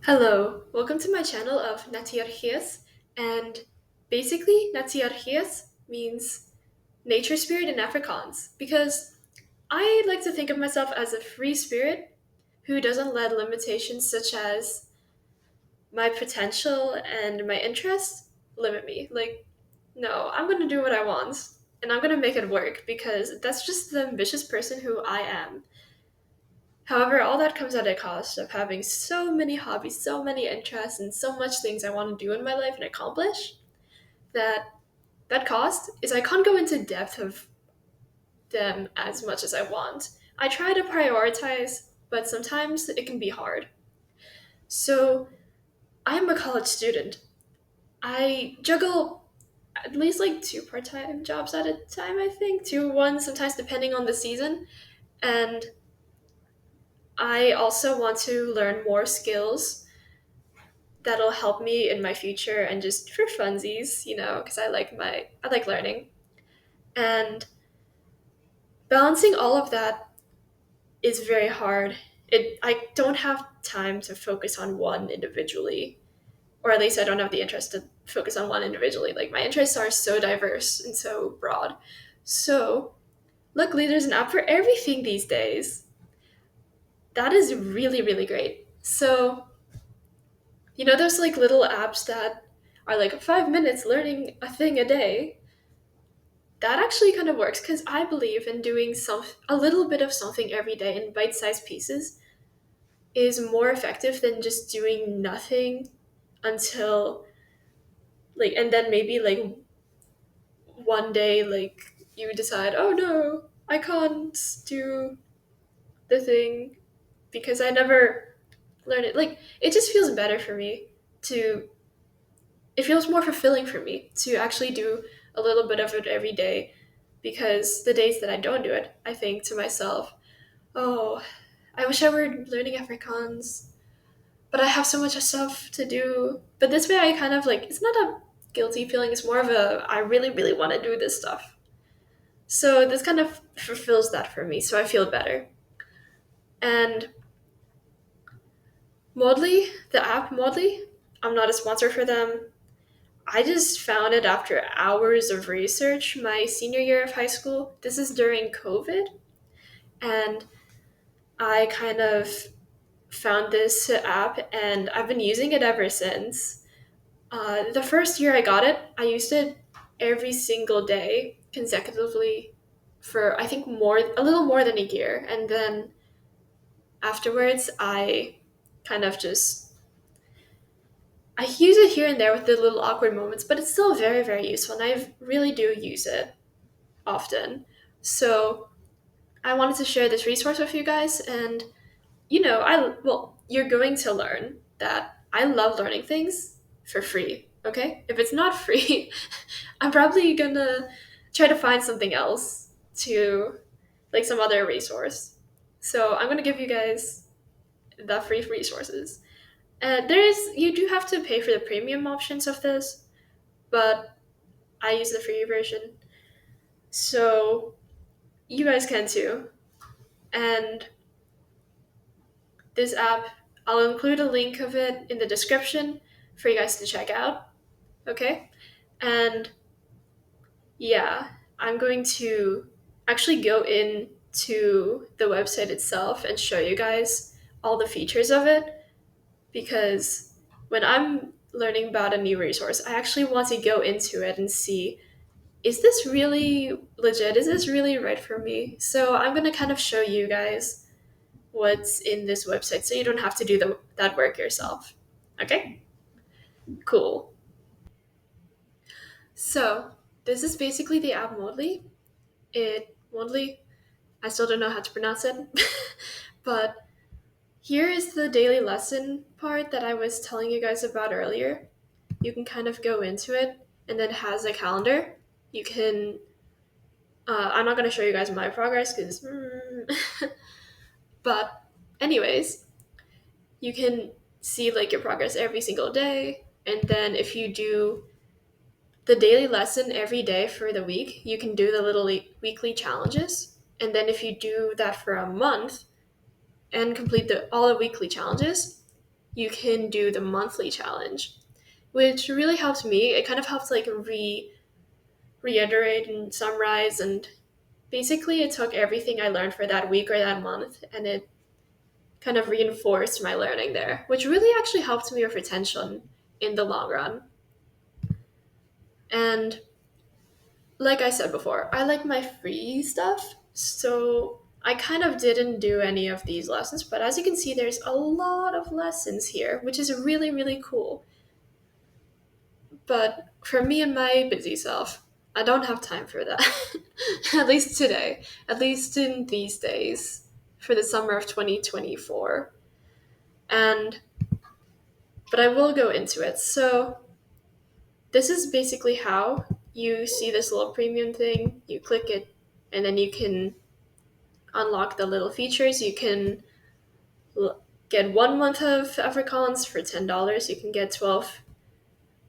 Hello, welcome to my channel of Natiarchias, and basically Natiarchias means nature spirit in Afrikaans because I like to think of myself as a free spirit who doesn't let limitations such as my potential and my interests limit me. Like, no, I'm gonna do what I want and I'm gonna make it work because that's just the ambitious person who I am. However, all that comes at a cost of having so many hobbies, so many interests, and so much things I want to do in my life and accomplish that that cost is I can't go into depth of them as much as I want. I try to prioritize, but sometimes it can be hard. So, I'm a college student. I juggle at least like two part-time jobs at a time, I think, two, one, sometimes depending on the season. And I also want to learn more skills that'll help me in my future and just for funsies, because I like learning. And balancing all of that is very hard. I don't have time to focus on one individually, or at least I don't have the interest to focus on one individually. Like my interests are so diverse and so broad. So, luckily there's an app for everything these days. That is really really great. So, those like little apps that are like 5 minutes learning a thing a day, that actually kind of works because I believe in doing a little bit of something every day in bite-sized pieces is more effective than just doing nothing until like and then maybe like one day like you decide, oh no, I can't do the thing because I never learned it. Like it just feels better for me to it feels more fulfilling for me to actually do a little bit of it every day because the days that I don't do it, I think to myself, oh, I wish I were learning Afrikaans, but I have so much stuff to do. But this way, I kind of like it's not a guilty feeling, it's more of a I really, really want to do this stuff. So this kind of fulfills that for me, so I feel better. And Mondly, the app Mondly, I'm not a sponsor for them. I just found it after hours of research my senior year of high school. This is during COVID, and I kind of found this app and I've been using it ever since. The first year I got it, I used it every single day consecutively for I think a little more than a year. And then afterwards, I kind of just I use it here and there with the little awkward moments, but it's still very, very useful, and I really do use it often. So I wanted to share this resource with you guys, and you're going to learn that I love learning things for free. Okay, if it's not free, I'm probably gonna try to find something else to like some other resource. So I'm gonna give you guys the free resources. You do have to pay for the premium options of this, but I use the free version, so you guys can too. And this app, I'll include a link of it in the description for you guys to check out. Okay? And yeah, I'm going to actually go into the website itself and show you guys all the features of it because when I'm learning about a new resource, I actually want to go into it and see, is this really legit? Is this really right for me? So I'm going to kind of show you guys what's in this website so you don't have to do that work yourself. Okay? Cool. So this is basically the app Mondly. Mondly, I still don't know how to pronounce it, but here is the daily lesson part that I was telling you guys about earlier. You can kind of go into it, and then it has a calendar. You can. I'm not going to show you guys my progress because. But, anyways, you can see like your progress every single day, and then if you do the daily lesson every day for the week, you can do the little weekly challenges. And then if you do that for a month and complete all the weekly challenges, you can do the monthly challenge, which really helps me. It kind of helps like reiterate and summarize, and basically it took everything I learned for that week or that month and it kind of reinforced my learning there, which really actually helped me with retention in the long run. And like I said before, I like my free stuff, so I kind of didn't do any of these lessons, but as you can see, there's a lot of lessons here, which is really, really cool. But for me and my busy self, I don't have time for that. At least today, at least in these days, for the summer of 2024. And but I will go into it. So this is basically how you see this little premium thing. You click it, and then you can unlock the little features. You can get 1 month of Afrikaans for $10. You can get 12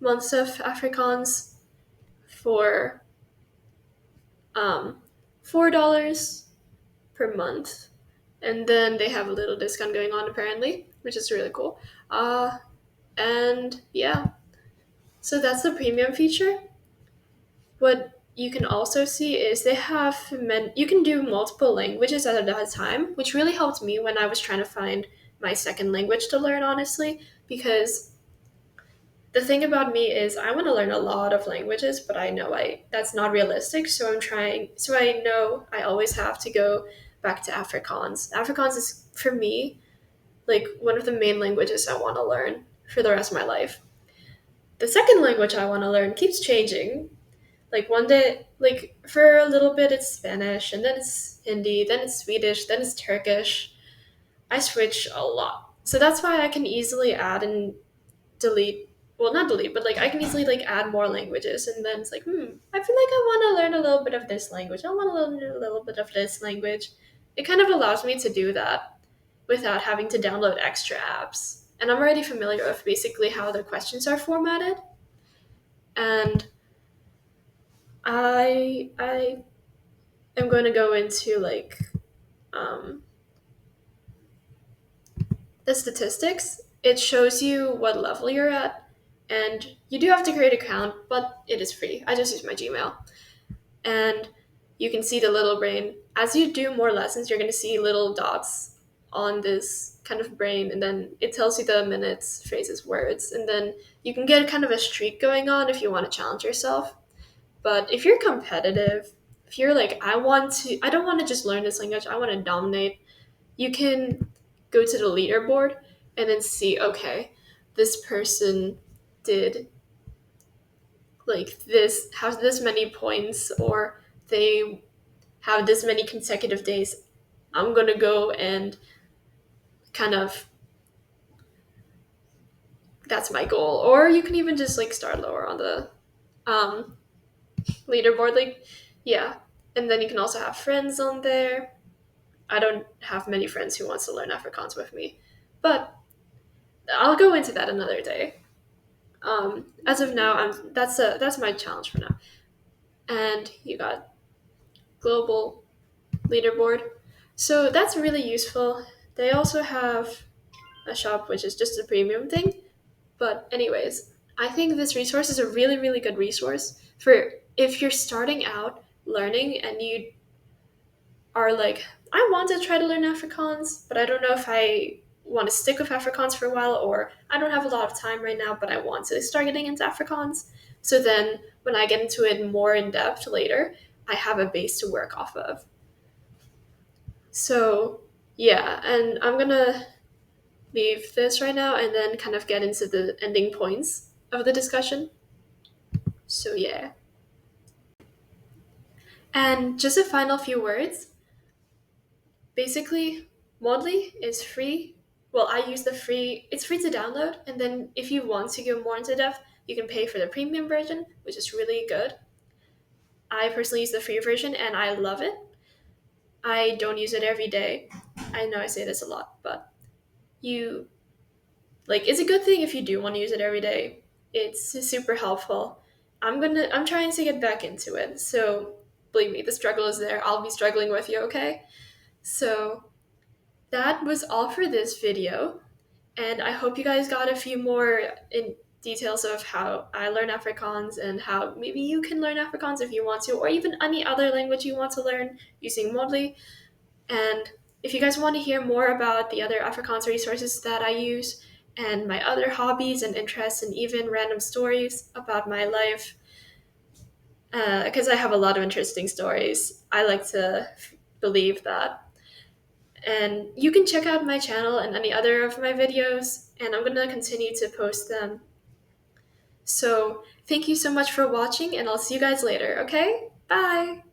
months of Afrikaans for um, $4 per month. And then they have a little discount going on apparently, which is really cool. And yeah, so that's the premium feature. What you can also see is they have you can do multiple languages at a time, which really helped me when I was trying to find my second language to learn, honestly, because the thing about me is I want to learn a lot of languages, but I know I that's not realistic, so I know I always have to go back to Afrikaans. Afrikaans is for me like one of the main languages I want to learn for the rest of my life. The second language I want to learn keeps changing. Like one day, like for a little bit it's Spanish, and then it's Hindi, then it's Swedish, then it's Turkish. I switch a lot. So that's why I can easily add and delete, well, not delete, but like I can easily like add more languages, and then it's like, I feel like I want to learn a little bit of this language. I want to learn a little bit of this language. It kind of allows me to do that without having to download extra apps. And I'm already familiar with basically how the questions are formatted. And I am going to go into like um, the statistics. It shows you what level you're at, and you do have to create an account, but it is free. I just use my Gmail. And you can see the little brain. As you do more lessons, you're going to see little dots on this kind of brain, and then it tells you the minutes, phrases, words, and then you can get kind of a streak going on if you want to challenge yourself. But if you're competitive, if you're like, I don't want to just learn this language, I want to dominate, you can go to the leaderboard and then see, okay, this person did like this, has this many points, or they have this many consecutive days. I'm gonna go and kind of, that's my goal. Or you can even just like start lower on the um, leaderboard, like, yeah. And then you can also have friends on there. I don't have many friends who wants to learn Afrikaans with me, but I'll go into that another day. As of now, that's my challenge for now. And you got global leaderboard, so that's really useful. They also have a shop which is just a premium thing, but anyways, I think this resource is a really really good resource for if you're starting out learning and you are like, I want to try to learn Afrikaans, but I don't know if I want to stick with Afrikaans for a while, or I don't have a lot of time right now, but I want to start getting into Afrikaans. So then when I get into it more in depth later, I have a base to work off of. So yeah, and I'm gonna leave this right now and then kind of get into the ending points of the discussion. So yeah. And just a final few words. Basically, Mondly is free. Well, I use the free, it's free to download, and then if you want to go more into depth, you can pay for the premium version, which is really good. I personally use the free version and I love it. I don't use it every day. I know I say this a lot, but you like it's a good thing if you do want to use it every day. It's super helpful. I'm trying to get back into it. So believe me, the struggle is there. I'll be struggling with you, okay? So that was all for this video. And I hope you guys got a few more in details of how I learn Afrikaans and how maybe you can learn Afrikaans if you want to, or even any other language you want to learn using Mondly. And if you guys want to hear more about the other Afrikaans resources that I use and my other hobbies and interests and even random stories about my life, because I have a lot of interesting stories, I like to believe that. And you can check out my channel and any other of my videos, and I'm going to continue to post them. So thank you so much for watching, and I'll see you guys later, okay? Bye!